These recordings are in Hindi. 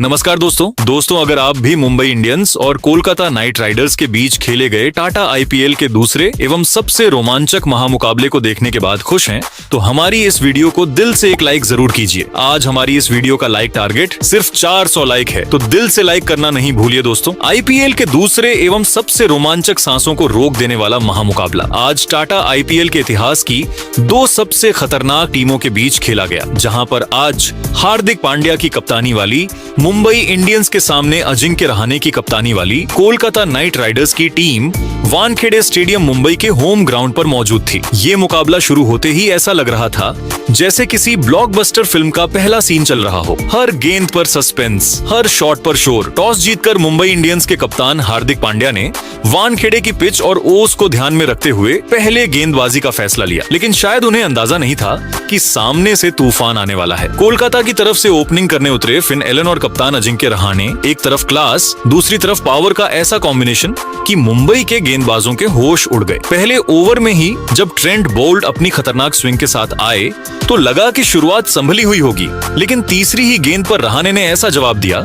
नमस्कार दोस्तों अगर आप भी मुंबई इंडियंस और कोलकाता नाइट राइडर्स के बीच खेले गए टाटा आईपीएल के दूसरे एवं सबसे रोमांचक महामुकाबले को देखने के बाद खुश हैं, तो हमारी इस वीडियो को दिल से एक लाइक जरूर कीजिए। आज हमारी इस वीडियो का लाइक टारगेट सिर्फ 400 लाइक है, तो दिल से लाइक करना नहीं भूलिए दोस्तों। आईपीएल के दूसरे एवं सबसे रोमांचक सांसों को रोक देने वाला महामुकाबला आज टाटा आईपीएल के इतिहास की दो सबसे खतरनाक टीमों के बीच खेला गया, जहां पर आज हार्दिक पांड्या की कप्तानी वाली मुंबई इंडियंस के सामने अजिंक्य रहाणे की कप्तानी वाली कोलकाता नाइट राइडर्स की टीम वानखेड़े स्टेडियम मुंबई के होम ग्राउंड पर मौजूद थी। ये मुकाबला शुरू होते ही ऐसा लग रहा था जैसे किसी ब्लॉकबस्टर फिल्म का पहला सीन चल रहा हो। हर गेंद पर सस्पेंस, हर शॉट पर शोर। टॉस जीतकर मुंबई इंडियंस के कप्तान हार्दिक पांड्या ने वानखेड़े की पिच और ओस को ध्यान में रखते हुए पहले गेंदबाजी का फैसला लिया, लेकिन शायद उन्हें अंदाजा नहीं था कि सामने से तूफान आने वाला है। कोलकाता की तरफ से ओपनिंग करने उतरे फिन एलन और कप्तान अजिंक्य रहाणे, एक तरफ क्लास, दूसरी तरफ पावर का ऐसा कॉम्बिनेशन कि मुंबई के गेंदबाजों के होश उड़ गए। पहले ओवर में ही जब ट्रेंट बोल्ट अपनी खतरनाक स्विंग के साथ आए तो लगा कि शुरुआत संभली हुई होगी, लेकिन तीसरी ही गेंद पर रहाणे ने ऐसा जवाब दिया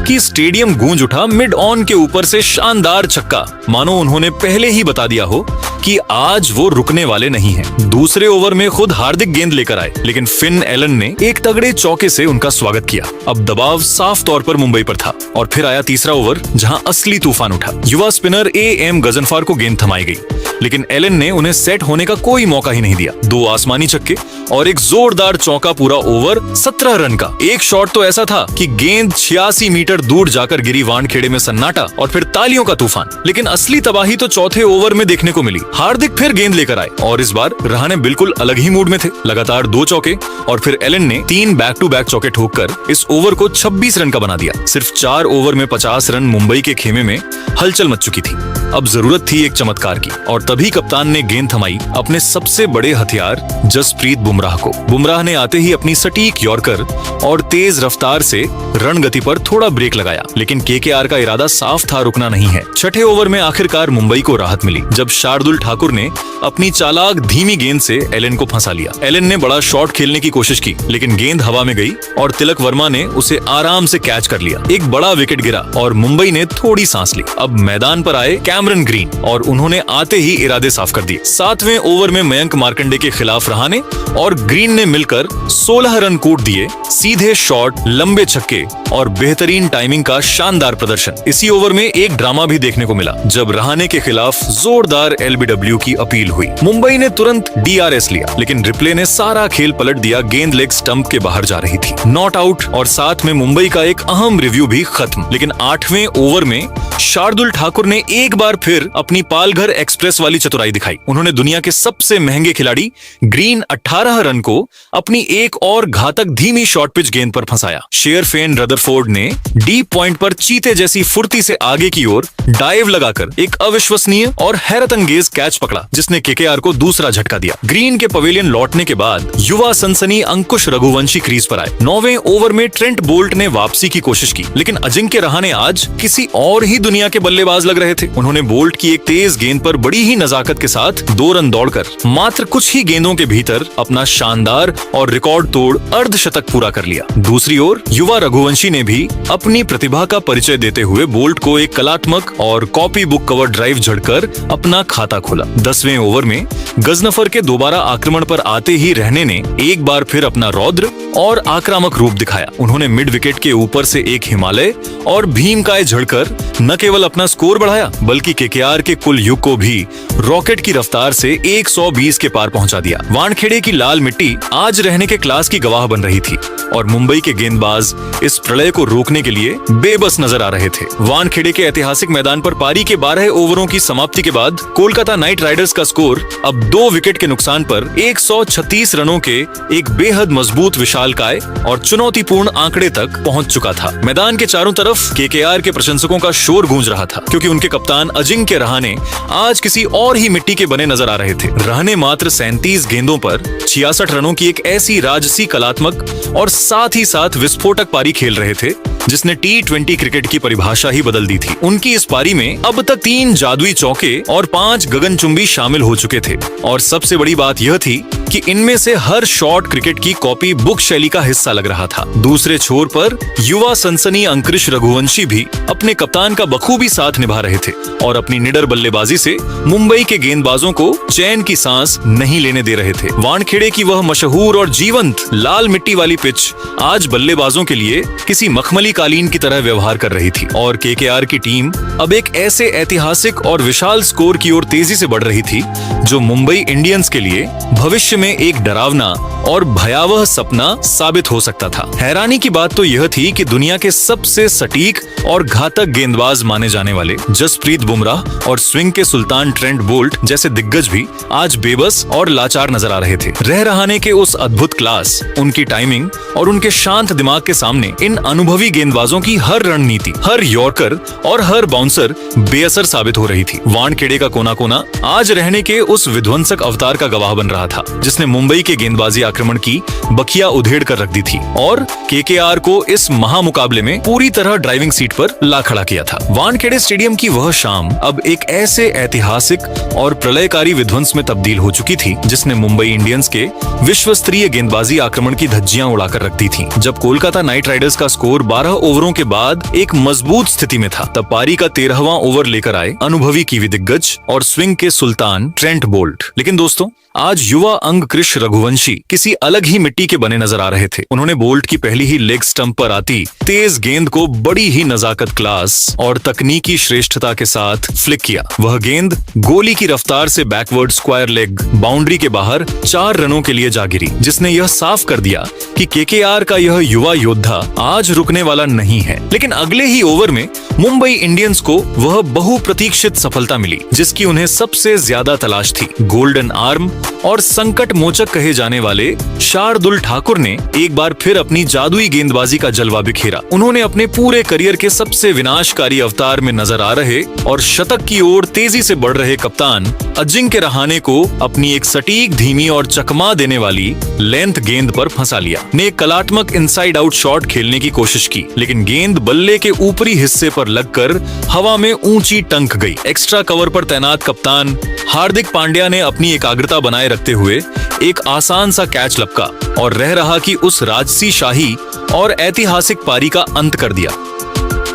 कि स्टेडियम गूंज उठा। मिड ऑन के ऊपर से शानदार छक्का, मानो उन्होंने पहले ही बता दिया हो कि आज वो रुकने वाले नहीं हैं। दूसरे ओवर में खुद हार्दिक गेंद लेकर आए, लेकिन फिन एलन ने एक तगड़े चौके से उनका स्वागत किया। अब दबाव साफ तौर पर मुंबई पर था और फिर आया तीसरा ओवर, जहां असली तूफान उठा। युवा स्पिनर एएम गजनफर को गेंद थमाई गई, लेकिन एलन ने उन्हें सेट होने का कोई मौका ही नहीं दिया। दो आसमानी छक्के और एक जोरदार चौका, पूरा ओवर 17 रन का। एक शॉट तो ऐसा था कि गेंद 86 मीटर दूर जाकर गिरी। वानखेड़े में सन्नाटा और फिर तालियों का तूफान। लेकिन असली तबाही तो चौथे ओवर में देखने को मिली। हार्दिक फिर गेंद लेकर आए और इस बार रहाणे बिल्कुल अलग ही मूड में थे। लगातार 2 चौके और फिर एलन ने 3 बैक टू बैक चौके ठोककर इस ओवर को 26 रन का बना दिया। सिर्फ 4 ओवर में 50 रन। मुंबई के खेमे में हलचल मच चुकी थी। अब जरूरत थी एक चमत्कार की, और तभी कप्तान ने गेंद थमाई अपने सबसे बड़े हथियार जसप्रीत बुमराह को। बुमराह ने आते ही अपनी सटीक यॉर्कर और तेज रफ्तार से रण गति पर थोड़ा ब्रेक लगाया, लेकिन केकेआर का इरादा साफ था, रुकना नहीं है। छठे ओवर में आखिरकार मुंबई को राहत मिली जब शार्दुल ठाकुर ने अपनी चालाक धीमी गेंद से एलन को फंसा लिया। एलन ने बड़ा शॉट खेलने की कोशिश की, लेकिन गेंद हवा में गई और तिलक वर्मा ने उसे आराम से कैच कर लिया। एक बड़ा विकेट गिरा और मुंबई ने थोड़ी सांस ली। अब मैदान पर आए कैमरन ग्रीन और उन्होंने आते ही इरादे साफ कर दिए। 7वें ओवर में मयंक मार्कंडे के खिलाफ रहाणे और ग्रीन ने मिलकर 16 रन कूट दिए। सीधे शॉट, लंबे छक्के और बेहतरीन टाइमिंग का शानदार प्रदर्शन। इसी ओवर में एक ड्रामा भी देखने को मिला जब रहाणे के खिलाफ जोरदार एलबीडब्ल्यू की अपील हुई। मुंबई ने तुरंत डीआरएस लिया, लेकिन रिप्ले ने सारा खेल पलट दिया। गेंद लेग स्टंप के बाहर जा रही थी। नॉट आउट और साथ में मुंबई का एक अहम रिव्यू भी खत्म। लेकिन 8वें ओवर में शार्दुल ठाकुर ने एक बार फिर अपनी पालघर एक्सप्रेस वाली चतुराई दिखाई। उन्होंने दुनिया के सबसे महंगे खिलाड़ी ग्रीन 18 रन को अपनी एक और घातक धीमी शॉर्ट पिच गेंद पर फंसाया। शेयरफेन रदरफोर्ड ने डीप पॉइंट पर चीते जैसी फुर्ती से आगे की ओर डाइव लगाकर एक अविश्वसनीय और हैरतअंगेज कैच पकड़ा, जिसने केकेआर को दूसरा झटका दिया। ग्रीन के पवेलियन लौटने के बाद युवा सनसनी अंकुश रघुवंशी क्रीज पर आए। 9वें ओवर में ट्रेंट बोल्ट ने वापसी की कोशिश की, लेकिन अजिंक्य रहाणे आज किसी और ही दुनिया के बल्लेबाज लग रहे थे। उन्होंने बोल्ट की एक तेज गेंद पर बड़ी ही नजाकत के साथ 2 रन दौड़कर मात्र कुछ ही गेंदों के भीतर अपना शानदार और रिकॉर्ड तोड़ अर्धशतक पूरा कर लिया। दूसरी ओर युवा रघुवंशी ने भी अपनी प्रतिभा का परिचय देते हुए बोल्ट को एक कलात्मक और कॉपी बुक कवर ड्राइव झड़कर अपना खाता खोला। 10वें ओवर में गजनफर के दोबारा आक्रमण पर आते ही रहाणे ने एक बार फिर अपना रौद्र और आक्रामक रूप दिखाया। उन्होंने मिड विकेट के ऊपर से एक हिमालय और भीमकाय झड़कर न केवल अपना स्कोर बढ़ाया, बल्कि केकेआर के कुल युग को भी रॉकेट की रफ्तार से 120 के पार पहुंचा दिया। वानखेड़े की लाल मिट्टी आज रहने के क्लास की गवाह बन रही थी और मुंबई के गेंदबाज इस प्रलय को रोकने के लिए बेबस नजर आ रहे थे। वानखेड़े के ऐतिहासिक मैदान पर पारी के 12 ओवरों की समाप्ति के बाद कोलकाता नाइट राइडर्स का स्कोर अब 2 विकेट के नुकसान पर 136 रनों के एक बेहद मजबूत विशालकाय और चुनौतीपूर्ण आंकड़े तक पहुंच चुका था। मैदान के चारों तरफ केकेआर के प्रशंसकों का शोर गूंज रहा था, क्योंकि उनके कप्तान अजिंक्य रहाणे आज किसी और ही मिट्टी के बने नजर आ रहे थे। रहाणे मात्र 37 गेंदों पर 66 रनों की एक ऐसी राजसी, कलात्मक और साथ ही साथ विस्फोटक पारी खेल रहे थे जिसने T20 क्रिकेट की परिभाषा ही बदल दी थी। उनकी इस पारी में अब तक 3 जादुई चौके और 5 गगनचुंबी शामिल हो चुके थे और सबसे बड़ी बात यह थी कि इनमें से हर शॉट क्रिकेट की कॉपी बुक शैली का हिस्सा लग रहा था। दूसरे छोर पर युवा सनसनी अंकुरिश रघुवंशी भी अपने कप्तान का बखूबी साथ निभा रहे थे और अपनी निडर बल्लेबाजी से मुंबई के गेंदबाजों को चैन की सांस नहीं लेने दे रहे थे। वानखेड़े की वह मशहूर और जीवंत लाल मिट्टी वाली पिच आज बल्लेबाजों के लिए किसी मखमली कालीन की तरह व्यवहार कर रही थी और केकेआर की टीम अब एक ऐसे ऐतिहासिक और विशाल स्कोर की ओर तेजी से बढ़ रही थी जो मुंबई इंडियंस के लिए भविष्य में एक डरावना और भयावह सपना साबित हो सकता था। हैरानी की बात तो यह थी कि दुनिया के सबसे सटीक और घातक गेंदबाज माने जाने वाले जसप्रीत बुमराह और स्विंग के सुल्तान ट्रेंट बोल्ट जैसे दिग्गज भी आज बेबस और लाचार नजर आ रहे थे। रह रहाने के उस अद्भुत क्लास, उनकी टाइमिंग और उनके शांत दिमाग के सामने इन अनुभवी गेंदबाजों की हर रणनीति, हर यॉर्कर और हर बाउंसर बेअसर साबित हो रही थी। वानखेड़े का कोना कोना आज रहने के उस विध्वंसक अवतार का गवाह बन रहा था जिसने मुंबई के गेंदबाजी आक्रमण की बखिया उधेड़ कर रख दी थी और केकेआर को इस महामुकाबले में पूरी तरह ड्राइविंग सीट पर ला खड़ा किया था। वानखेड़े स्टेडियम की वह शाम अब एक ऐसे ऐतिहासिक और प्रलयकारी विध्वंस में तब्दील हो चुकी थी जिसने मुंबई इंडियंस के विश्व स्तरीय गेंदबाजी आक्रमण की धज्जियां उड़ाकर रख दी थी। जब कोलकाता नाइट राइडर्स का स्कोर 12 ओवरों के बाद एक मजबूत स्थिति में था, तब पारी का 13वां ओवर लेकर आए अनुभवी कीवी दिग्गज और स्विंग के सुल्तान ट्रेंट बोल्ट। लेकिन दोस्तों, आज युवा अंकुरिश रघुवंशी किसी अलग ही मिट्टी के बने नजर आ रहे थे। उन्होंने बोल्ट की पहली ही लेग स्टंप पर आती तेज गेंद को बड़ी ही नजाकत, क्लास और तकनीकी श्रेष्ठता के साथ फ्लिक किया। वह गेंद गोली की रफ्तार से बैकवर्ड स्क्वायर लेग बाउंड्री के बाहर 4 रनों के लिए जा गिरी, जिसने यह साफ कर दिया कि केकेआर का यह युवा योद्धा आज रुकने वाला नहीं है। लेकिन अगले ही ओवर में मुंबई इंडियंस को वह बहुप्रतीक्षित सफलता मिली जिसकी उन्हें सबसे ज्यादा तलाश थी। गोल्डन आर्म और संकट मोचक कहे जाने वाले शार्दुल ठाकुर ने एक बार फिर अपनी जादुई गेंदबाजी का जलवा बिखेरा। उन्होंने अपने पूरे करियर के सबसे विनाशकारी अवतार में नजर आ रहे और शतक की ओर तेजी से बढ़ रहे कप्तान अजिंक्य रहाणे को अपनी एक सटीक, धीमी और चकमा देने वाली लेंथ गेंद पर फंसा लिया। ने एक कलात्मक इनसाइड आउट शॉट खेलने की कोशिश की, लेकिन गेंद बल्ले के ऊपरी हिस्से पर लगकर हवा में ऊंची टंक गई। एक्स्ट्रा कवर पर तैनात कप्तान हार्दिक पांड्या ने अपनी एकाग्रता बनाए रखते हुए एक आसान सा कैच लपका और रह रहा कि उस राजसी शाही और ऐतिहासिक पारी का अंत कर दिया।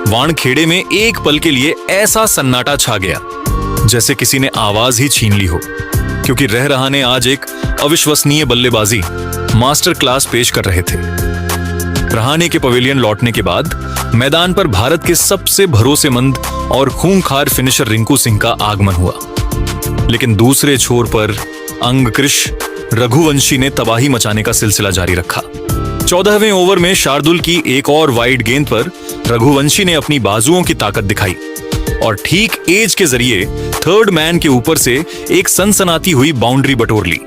वानखेड़े में एक पल के लिए ऐसा सन्नाटा छा गया जैसे किसी ने आवाज ही छीन ली हो, क्योंकि रह रहाणे आज एक अविश्वसनीय बल्लेबाजी मास्टर क्लास पेश कर रहे थे। रहाणे के पवेलियन लौटने के बाद मैदान पर भारत के सबसे भरोसेमंद और खूंखार फिनिशर रिंकू सिंह का आगमन हुआ, लेकिन दूसरे छोर पर अंकुरिश रघुवंशी ने तबाही मचाने का सिलसिला जारी रखा। 14वें ओवर में शार्दुल की एक और वाइड गेंद पर रघुवंशी ने अपनी बाजुओं की ताकत दिखाई और ठीक एज के जरिए थर्ड मैन के ऊपर से एक सनसनाती हुई बाउंड्री बटोर ली।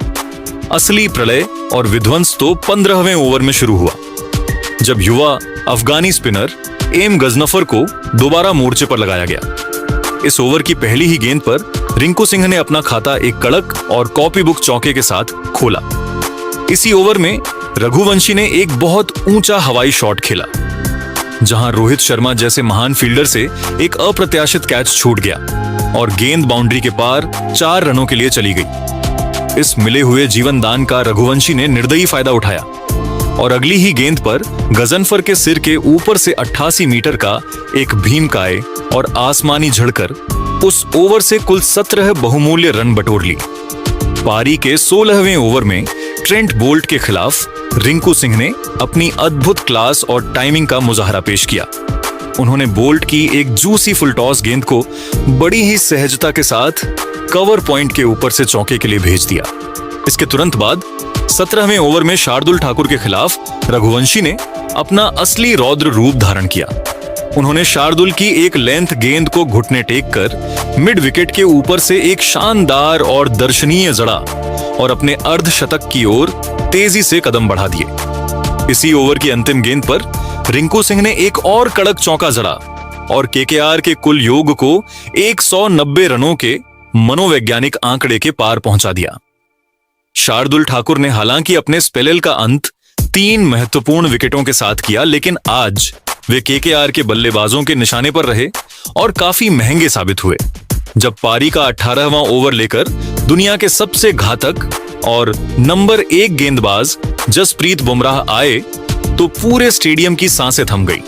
असली प्रलय और विध्वंस तो 15वें ओवर में शुरू हुआ, जब युवा अफगानी स्पिनर एम गजनफर को दोबारा मोर्चे पर लगाया गया। इस ओवर की पहली ही गेंद पर रिंकू सिंह ने अपना खाता एक कड़क और कॉपी बुक चौके के साथ खोला। इसी ओवर में रघुवंशी ने एक बहुत ऊंचा हवाई शॉट खेला, जहां रोहित शर्मा जैसे महान फील्डर से एक अप्रत्याशित कैच छूट गया और गेंद बाउंड्री के पार 4 रनों के लिए चली गई। इस मिले हुए जीवन दान का रघुवंशी ने निर्दयी फायदा उठाया और अगली ही गेंद पर गजनफर के सिर के ऊपर से 88 मीटर का एक भीमकाय और आसमानी झड़कर उस ओवर से कुल 17 बहुमूल्य रन बटोर ली। पारी के 16वें ओवर में ट्रेंट बोल्ट के खिलाफ रिंकू सिंह ने अपनी अद्भुत क्लास और टाइमिंग का मुजाहरा पेश किया। उन्होंने बोल्ट की एक जूसी फुल टॉस गेंद को बड़ी ही सहजता के साथ कवर पॉइंट के ऊपर से चौके के लिए भेज दिया। इसके तुरंत बाद 17वें ओवर में शार्दुल ठाकुर के खिलाफ रघुवंशी ने अपना असली रौद्र रूप धारण किया। उन्होंने शार्दुल की एक लेंथ गेंद को घुटने टेक कर मिड विकेट के ऊपर से एक शानदार और दर्शनीय जड़ा और अपने अर्धशतक की ओर तेजी से कदम बढ़ा दिए। इसी ओवर की अंतिम गेंद पर रिंकू सिंह ने एक और कड़क चौका जड़ा और केकेआर के कुल योग को 190 रनों के मनोवैज्ञानिक आंकड़े के पार पहुंचा दिया। शार्दुल ठाकुर ने हालांकि अपने स्पेल का अंत 3 महत्वपूर्ण विकेटों के साथ किया, लेकिन आज वे केकेआर के बल्लेबाजों के निशाने पर रहे और काफी महंगे साबित हुए। जब पारी का 18वां ओवर लेकर दुनिया के सबसे घातक और नंबर 1 गेंदबाज जसप्रीत बुमराह आए तो पूरे स्टेडियम की सांसें थम गई।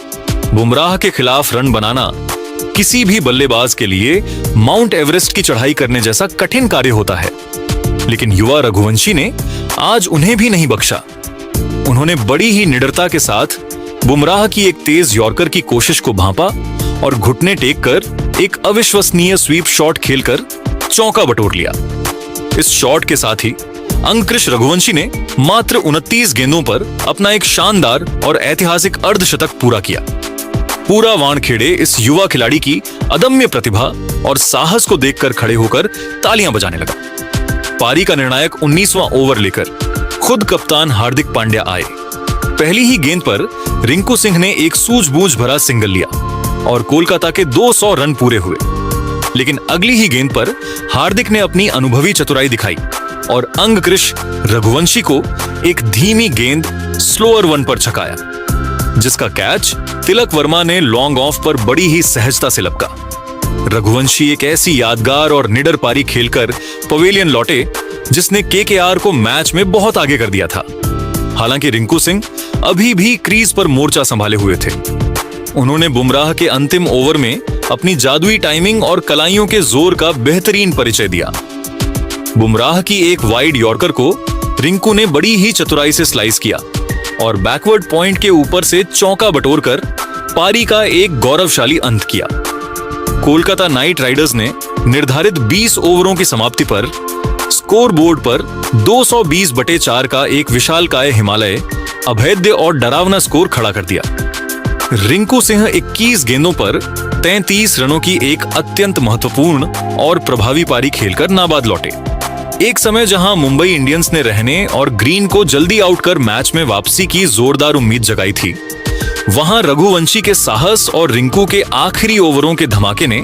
बुमराह के खिलाफ रन बनाना किसी भी बल्लेबाज के लिए माउंट एवरेस्ट की चढ़ाई करने जैसा कठिन कार्य होता है, लेकिन युवा रघुवंशी ने आज उन्हें भी नहीं बख्शा। उन्होंने बड़ी ही निडरता के साथ बुमराह की एक तेज यॉर्कर की कोशिश को भांपा और घुटने टेक कर एक अविश्वसनीय स्वीप शॉट खेलकर चौका बटोर लिया। इस शॉट के साथ ही अंकुश रघुवंशी ने मात्र 29 गेंदों पर अपना एक शानदार और ऐतिहासिक अर्धशतक पूरा किया। पूरा वानखेड़े इस युवा खिलाड़ी की अदम्य प्रतिभा और साहस को देखकर खड़े होकर तालियां बजाने लगा। पारी का निर्णायक 19वां ओवर लेकर खुद कप्तान हार्दिक पांड्या आए। पहली ही गेंद पर रिंकू सिंह ने एक सूझबूझ भरा सिंगल लिया और कोलकाता के 200 रन पूरे हुए। लेकिन अगली ही गेंद पर हार्दिक ने अपनी अनुभवी चतुराई दिखाई और अंकुश रघुवंशी को एक धीमी गेंद स्लोअर वन पर छकाया, जिसका कैच तिलक वर्मा ने लॉन्ग ऑफ पर बड़ी ही सहजता से लपका। रघुवंशी एक ऐसी यादगार और निडर पारी खेलकर पवेलियन लौटे जिसने केकेआर को मैच में बहुत आगे कर दिया था। हालांकि रिंकू सिंह अभी भी क्रीज पर मोर्चा संभाले हुए थे। उन्होंने बुमराह के अंतिम ओवर में अपनी जादुई टाइमिंग और कलाइयों के जोर का बेहतरीन परिचय दिया। बुमराह की एक वाइड यॉर्कर को रिंकू ने बड़ी ही चतुराई से स्लाइस किया और बैकवर्ड पॉइंट के ऊपर से चौका बटोरकर पारी का एक गौरवशाली अंत किया। कोलकाता नाइट राइडर्स ने निर्धारित 20 ओवरों की समाप्ति पर स्कोर बोर्ड पर 220/4 का एक विशालकाय हिमालय अभेद्य और डरावना स्कोर खड़ा कर दिया। रिंकू सिंह 21 गेंदों पर 33 रनों की एक अत्यंत महत्वपूर्ण और प्रभावी पारी खेलकर नाबाद लौटे। एक समय जहां मुंबई इंडियंस ने रहने और ग्रीन को जल्दी आउट कर मैच में वापसी की जोरदार उम्मीद जगाई थी, वहां रघुवंशी के साहस और रिंकू के आखिरी ओवरों के धमाके ने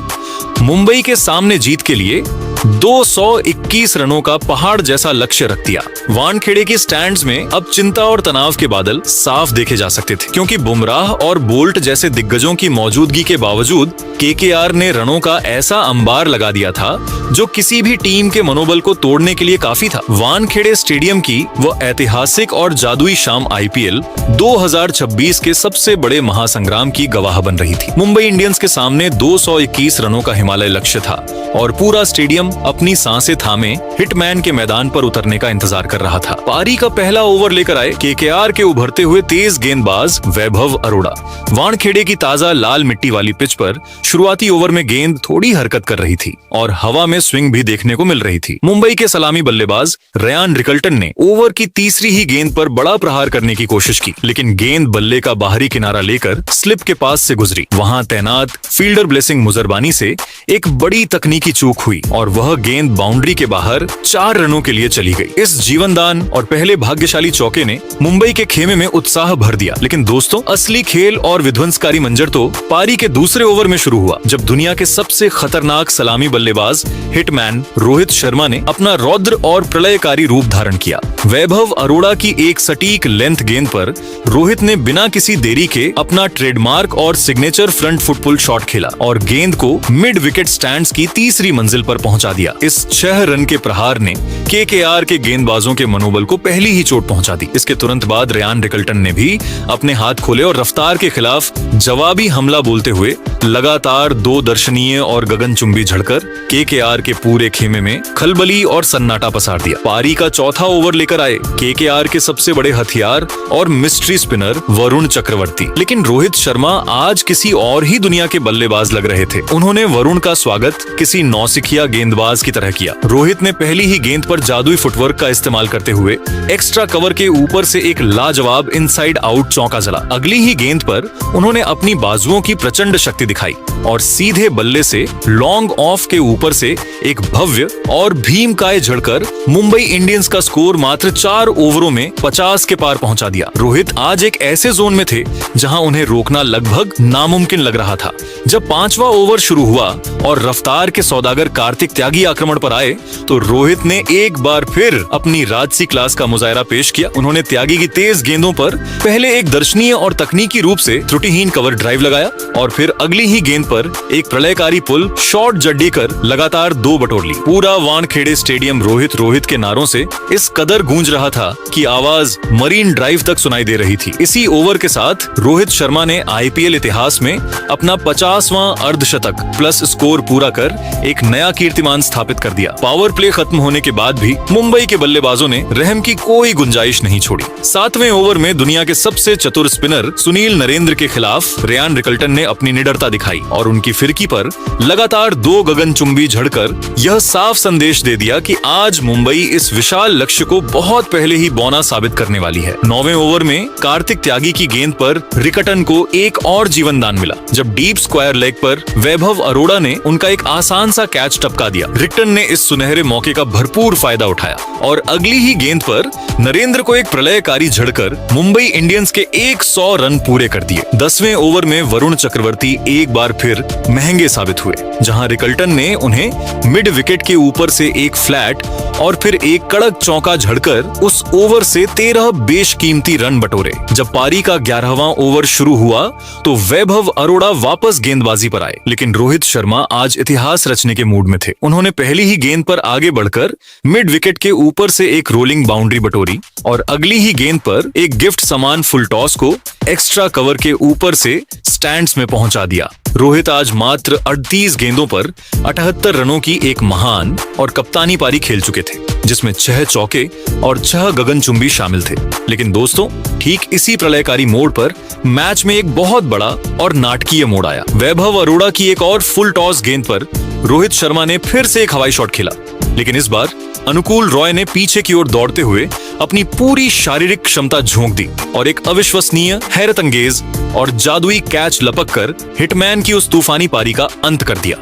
मुंबई के सामने जीत के लिए 221 रनों का पहाड़ जैसा लक्ष्य रख दिया। वानखेड़े के स्टैंड्स में अब चिंता और तनाव के बादल साफ देखे जा सकते थे, क्योंकि बुमराह और बोल्ट जैसे दिग्गजों की मौजूदगी के बावजूद केकेआर ने रनों का ऐसा अंबार लगा दिया था जो किसी भी टीम के मनोबल को तोड़ने के लिए काफी था। वानखेड़े स्टेडियम की वो ऐतिहासिक और जादुई शाम आईपीएल 2026 के सबसे बड़े महासंग्राम की गवाह बन रही थी। मुंबई इंडियंस के सामने 221 रनों का हिमालय लक्ष्य था और पूरा स्टेडियम अपनी सांसें थामे हिटमैन के मैदान पर उतरने का इंतजार कर रहा था। पारी का पहला ओवर लेकर आए केकेआर के उभरते हुए तेज गेंदबाज वैभव अरोड़ा। वानखेड़े की ताजा लाल मिट्टी वाली पिच पर शुरुआती ओवर में गेंद थोड़ी हरकत कर रही थी और हवा में स्विंग भी देखने को मिल रही थी। मुंबई के सलामी बल्लेबाज रयान रिकल्टन ने ओवर की तीसरी ही गेंद पर बड़ा प्रहार करने की कोशिश की, लेकिन गेंद बल्ले का बाहरी किनारा लेकर स्लिप के पास से गुजरी। वहां तैनात फील्डर ब्लेसिंग मुजरबानी से एक बड़ी तकनीकी चूक हुई और वह गेंद बाउंड्री के बाहर 4 रनों के लिए चली गई। इस जीवनदान और पहले भाग्यशाली चौके ने मुंबई के खेमे में उत्साह भर दिया। लेकिन दोस्तों, असली खेल और विध्वंसकारी मंजर तो पारी के दूसरे ओवर में शुरू हुआ, जब दुनिया के सबसे खतरनाक सलामी बल्लेबाज हिटमैन रोहित शर्मा ने अपना रौद्र और प्रलयकारी रूप धारण किया। वैभव अरोड़ा की एक सटीक लेंथ गेंद पर रोहित ने बिना किसी देरी के अपना ट्रेडमार्क और signature front foot pull shot खेला और गेंद को मिड विकेट स्टैंड्स की तीसरी मंजिल पर पहुंचा दिया। इस 6 रन के प्रहार ने केकेआर के गेंदबाजों के मनोबल को पहली ही चोट पहुंचा दी। इसके तुरंत बाद रयान रिकल्टन ने भी अपने हाथ खोले और रफ्तार के खिलाफ जवाबी हमला बोलते हुए लगातार 2 दर्शनीय और गगनचुंबी झड़कर केकेआर के पूरे खेमे में खलबली और सन्नाटा पसार दिया। पारी का चौथा ओवर लेकर आए केकेआर के सबसे बड़े हथियार और मिस्ट्री स्पिनर वरुण चक्रवर्ती। लेकिन रोहित शर्मा आज किसी और ही दुनिया के बल्लेबाज लग रहे थे। उन्होंने वरुण का स्वागत किसी नौसिखिया गेंदबाज की तरह किया। रोहित ने पहली ही गेंद पर जादुई फुटवर्क का इस्तेमाल करते हुए एक्स्ट्रा कवर के ऊपर से एक लाजवाब इनसाइड आउट चौका जला। अगली ही गेंद पर उन्होंने अपनी बाजुओं की प्रचंड शक्ति दिखाई और सीधे बल्ले से लॉन्ग ऑफ के ऊपर से एक भव्य और भीमकाय झड़कर मुंबई इंडियंस का स्कोर मात्र मात्र 4 ओवरों में 50 के पार पहुंचा दिया। रोहित आज एक ऐसे जोन में थे जहां उन्हें रोकना लगभग नामुमकिन लग रहा था। जब 5वां ओवर शुरू हुआ और रफ्तार के सौदागर कार्तिक त्यागी आक्रमण पर आए तो रोहित ने एक बार फिर अपनी राजसी क्लास का मुजाहरा पेश किया। उन्होंने त्यागी की तेज गेंदों पर पहले एक दर्शनीय और तकनीकी रूप से त्रुटिहीन कवर ड्राइव लगाया और फिर अगली ही गेंद पर एक प्रलयकारी पुल शॉर्ट जड्डी कर लगातार 2 बटोर ली। पूरा वानखेड़े स्टेडियम रोहित के नारों से इस कदर गूंज रहा था कि आवाज मरीन ड्राइव तक सुनाई दे रही थी। इसी ओवर के साथ रोहित शर्मा ने आईपीएल इतिहास में अपना 50वां अर्धशतक प्लस स्कोर पूरा कर एक नया कीर्तिमान स्थापित कर दिया। पावर प्ले खत्म होने के बाद भी मुंबई के बल्लेबाजों ने रहम की कोई गुंजाइश नहीं छोड़ी। 7वें ओवर में दुनिया के सबसे चतुर स्पिनर सुनील नरेंद्र के खिलाफ रेयान रिकल्टन ने अपनी निडरता दिखाई और उनकी फिरकी पर लगातार 2 गगनचुंबी झड़कर यह साफ संदेश दे दिया कि आज मुंबई इस विशाल लक्ष्य को बहुत पहले ही बौना साबित करने वाली है। 9वें ओवर में कार्तिक त्यागी की गेंद पर रिकल्टन को एक और जीवन दान मिला जब डीप स्क्वायर लेग पर वैभव अरोड़ा ने उनका एक आसान सा कैच टपका दिया। रिकल्टन ने इस सुनहरे मौके का भरपूर फायदा उठाया और अगली ही गेंद पर नरेंद्र को एक प्रलयकारी झड़कर मुंबई इंडियंस के 100 रन पूरे कर दिए। 10वें ओवर में वरुण चक्रवर्ती एक बार फिर महंगे साबित हुए जहां रिकल्टन ने उन्हें मिड विकेट के ऊपर से एक फ्लैट और फिर एक कड़क चौका झड़कर उस ओवर से 13 बेशकीमती रन बटोरे। जब पारी का 11वां ओवर शुरू हुआ तो वैभव अरोड़ा वापस गेंदबाजी पर आए, लेकिन रोहित शर्मा आज इतिहास रचने के मूड में थे। उन्होंने पहली ही गेंद पर आगे बढ़कर मिड विकेट के ऊपर से एक रोलिंग बाउंड्री बटोरी और अगली ही गेंद पर एक गिफ्ट समान फुल टॉस को एक्स्ट्रा कवर के ऊपर से स्टैंड्स में पहुंचा दिया। रोहित आज मात्र 38 गेंदों पर 78 रनों की एक महान और कप्तानी पारी खेल चुके थे जिसमें 6 चौके और 6 गगनचुंबी शामिल थे। लेकिन दोस्तों, ठीक इसी प्रलयकारी मोड़ पर मैच में एक बहुत बड़ा और नाटकीय मोड़ आया। वैभव अरोड़ा की एक और फुल टॉस गेंद पर रोहित शर्मा ने फिर से एक हवाई शॉट खेला, लेकिन इस बार अनुकूल रॉय ने पीछे की ओर दौड़ते हुए अपनी पूरी शारीरिक क्षमता झोंक दी और एक अविश्वसनीय, हैरतअंगेज और जादुई कैच लपक कर हिटमैन की उस तूफानी पारी का अंत कर दिया।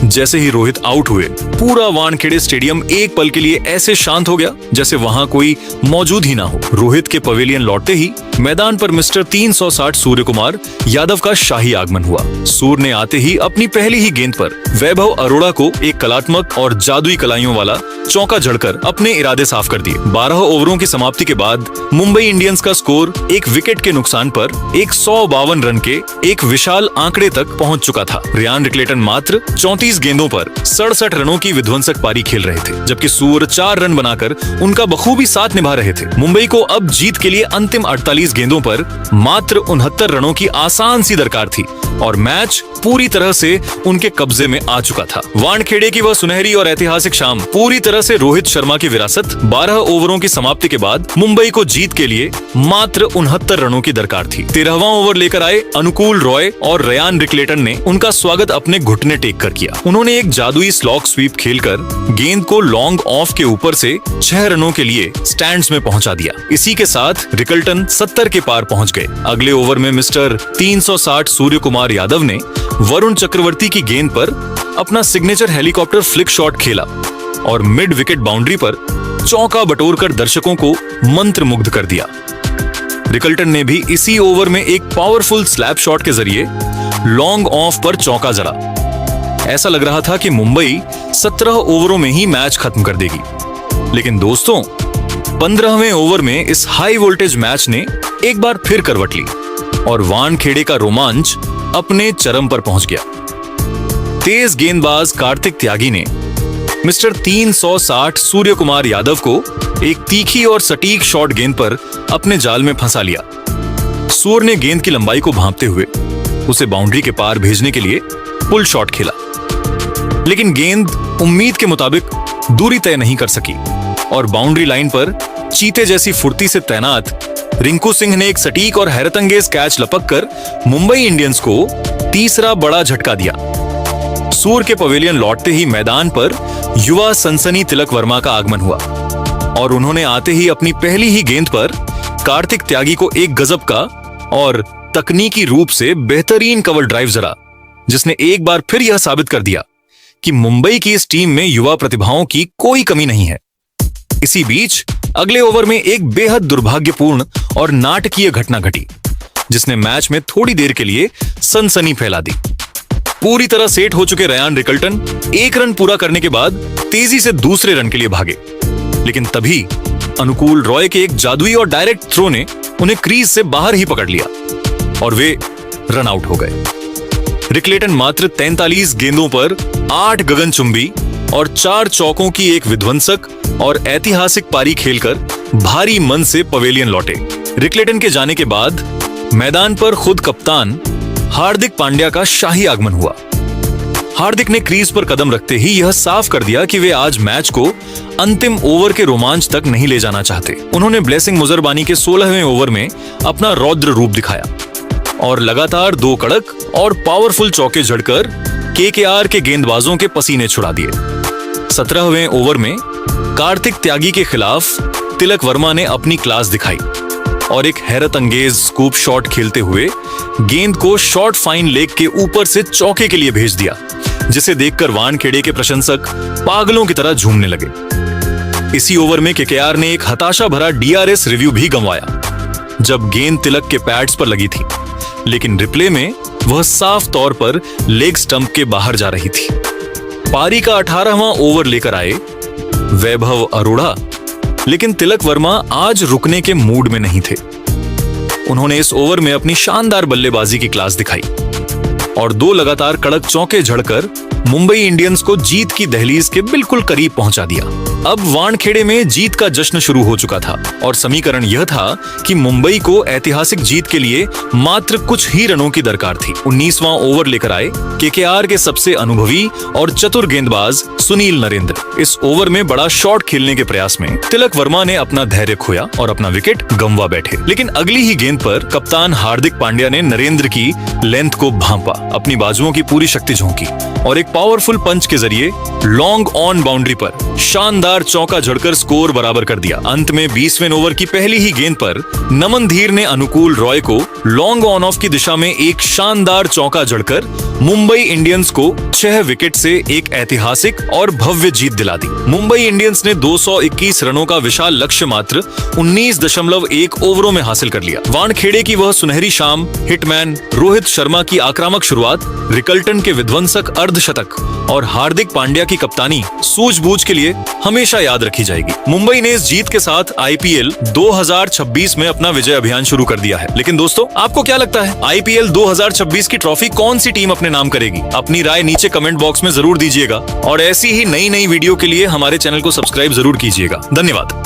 जैसे ही रोहित आउट हुए, पूरा वानखेड़े स्टेडियम एक पल के लिए ऐसे शांत हो गया जैसे वहां कोई मौजूद ही ना हो। रोहित के पवेलियन लौटते ही मैदान पर मिस्टर 360 सूर्य कुमार यादव का शाही आगमन हुआ। सूर्य ने आते ही अपनी पहली ही गेंद पर वैभव अरोड़ा को एक कलात्मक और जादुई कलाइयों वाला चौका जड़कर अपने इरादे साफ कर दिए। 12 ओवरों की समाप्ति के बाद मुंबई इंडियंस का स्कोर एक विकेट के नुकसान पर 152 रन के एक विशाल आंकड़े तक पहुंच चुका था। रेयान रिकल्टन मात्र 34 गेंदों पर 67 रनों की विध्वंसक पारी खेल रहे थे, जबकि सूर्य 4 रन बनाकर उनका बखूबी साथ निभा रहे थे। मुंबई को अब जीत के लिए अंतिम 48 गेंदों पर मात्र 69 रनों की आसान सी दरकार थी और मैच पूरी तरह से उनके कब्जे में आ चुका था। वानखेड़े की वह सुनहरी और ऐतिहासिक शाम पूरी तरह से रोहित शर्मा की विरासत। 12 ओवरों की समाप्ति के बाद मुंबई को जीत के लिए मात्र 69 रनों की दरकार थी। 13वां ओवर लेकर आए अनुकूल रॉय और रेयान रिकल्टन ने उनका स्वागत अपने घुटने टेक कर किया। उन्होंने एक जादुई स्लॉग स्वीप खेलकर गेंद को लॉन्ग ऑफ के ऊपर से 6 रनों के लिए स्टैंड्स में पहुंचा दिया। इसी के साथ रिकल्टन 70 के पार पहुंच गए। अगले ओवर में मिस्टर 360 सूर्य कुमार यादव ने वरुण चक्रवर्ती की गेंद पर अपना सिग्नेचर हेलीकॉप्टर फ्लिक शॉट खेला और मिड विकेट बाउंड्री पर चौका बटोरकर दर्शकों को मंत्रमुग्ध कर दिया। रिकल्टन ने भी इसी ओवर में एक पावरफुल स्लैप शॉट के जरिए लॉन्ग ऑफ पर चौका जड़ा। ऐसा लग रहा था कि मुंबई 17 ओवरों में ही मैच खत्म कर देगी, लेकिन दोस्तों 15वें ओवर में इस हाई वोल्टेज मैच ने एक बार फिर करवट ली और वानखेड़े का रोमांच अपने चरम पर पहुंच गया। तेज गेंदबाज कार्तिक त्यागी ने मिस्टर 360 सूर्य कुमार यादव को एक तीखी और सटीक शॉट गेंद पर अपने जाल में फंसा लिया। सूर्य ने गेंद की लंबाई को भांपते हुए उसे बाउंड्री के पार भेजने के लिए पुल शॉट खेला, लेकिन गेंद उम्मीद के मुताबिक दूरी तय नहीं कर सकी और बाउंड्री लाइन पर चीते जैसी फुर्ती से तैनात रिंकू सिंह ने एक सटीक और हैरतअंगेज कैच लपककर मुंबई इंडियंस को तीसरा बड़ा झटका दिया। सूर्य के पवेलियन लौटते ही मैदान पर युवा सनसनी तिलक वर्मा का आगमन हुआ और उन्होंने आते ही अपनी पहली ही गेंद पर कार्तिक त्यागी को एक गजब का और तकनीकी रूप से बेहतरीन कवर ड्राइव जड़ा, जिसने एक बार फिर यह साबित कर दिया कि मुंबई की इस टीम में युवा प्रतिभाओं की कोई कमी नहीं है। इसी बीच अगले ओवर में एक बेहद दुर्भाग्यपूर्ण और नाटकीय घटना घटी, जिसने मैच में थोड़ी देर के लिए सनसनी फैला दी। पूरी तरह सेट हो चुके रयान रिकल्टन 1 रन पूरा करने के बाद तेजी से दूसरे रन के लिए भागे, लेकिन तभी अनुकूल रॉय के एक जादुई और डायरेक्ट थ्रो ने उन्हें क्रीज से बाहर ही पकड़ लिया और वे रन आउट हो गए। रिकल्टन मात्र 43 गेंदों पर 8 गगनचुंबी और 4 चौकों की एक विध्वंसक और ऐतिहासिक पारी खेलकर भारी मन से पवेलियन लौटे। रिकल्टन के जाने के बाद मैदान पर खुद कप्तान हार्दिक पांड्या का शाही आगमन हुआ। हार्दिक ने क्रीज पर कदम रखते ही यह साफ कर दिया कि वे आज मैच को अंतिम ओवर के रोमांच तक नहीं ले जाना चाहते। उन्होंने ब्लेसिंग मुजरबानी के 16वें ओवर में अपना रौद्र रूप दिखाया और लगातार 2 कड़क और पावरफुल चौके जड़कर केकेआर के गेंदबाजों के पसीने छुड़ा दिए। 17वें ओवर में कार्तिक त्यागी के खिलाफ तिलक वर्मा ने अपनी क्लास दिखाई और एक हैरत अंगेज स्कूप शॉट खेलते हुए गेंद को शॉर्ट फाइन लेग के ऊपर से चौके के लिए भेज दिया, जिसे देखकर वानखेड़े के प्रशंसक पागलों की तरह झूमने लगे। इसी ओवर में केकेआर ने एक हताशा भरा डीआरएस रिव्यू भी गंवाया, जब गेंद तिलक के पैड्स पर लगी थी, लेकिन रिप्ले में वह साफ तौर पर लेग स्टंप के बाहर जा रही थी। पारी का 18वां ओवर लेकर आए वैभव अरोड़ा, लेकिन तिलक वर्मा आज रुकने के मूड में नहीं थे। उन्होंने इस ओवर में अपनी शानदार बल्लेबाजी की क्लास दिखाई और 2 लगातार कड़क चौके झड़कर मुंबई इंडियंस को जीत की दहलीज के बिल्कुल करीब पहुंचा दिया। अब वानखेड़े में जीत का जश्न शुरू हो चुका था और समीकरण यह था कि मुंबई को ऐतिहासिक जीत के लिए मात्र कुछ ही रनों की दरकार थी। 19वां ओवर लेकर आए केकेआर के सबसे अनुभवी और चतुर गेंदबाज सुनील नरेंद्र। इस ओवर में बड़ा शॉट खेलने के प्रयास में तिलक वर्मा ने अपना धैर्य खोया और अपना विकेट गंवा बैठे, लेकिन अगली ही गेंद पर कप्तान हार्दिक पांड्या ने नरेंद्र की लेंथ को भांपा, अपनी बाजुओं की पूरी शक्ति झोंकी और एक पावरफुल पंच के जरिए लॉन्ग ऑन बाउंड्री पर शानदार चौका जड़कर स्कोर बराबर कर दिया। अंत में 20वें ओवर की पहली ही गेंद पर नमन धीर ने अनुकूल रॉय को लॉन्ग ऑन ऑफ की दिशा में एक शानदार चौका जड़कर मुंबई इंडियंस को 6 विकेट से एक ऐतिहासिक और भव्य जीत दिला दी। मुंबई इंडियंस ने 221 रनों का विशाल लक्ष्य मात्र 19.1 ओवरों में हासिल कर लिया। वानखेड़े की वह सुनहरी शाम, हिटमैन रोहित शर्मा की आक्रामक शुरुआत, रिकल्टन के विध्वंसक अर्धशतक और हार्दिक पांड्या की कप्तानी सूझबूझ के लिए हमेशा याद रखी जाएगी। मुंबई ने इस जीत के साथ आईपीएल 2026 में अपना विजय अभियान शुरू कर दिया है। लेकिन दोस्तों, आपको क्या लगता है, आईपीएल 2026 की ट्रॉफी कौन सी टीम अपने नाम करेगी? अपनी राय नीचे कमेंट बॉक्स में जरूर दीजिएगा और ऐसी ही नई वीडियो के लिए हमारे चैनल को सब्सक्राइब जरूर कीजिएगा। धन्यवाद।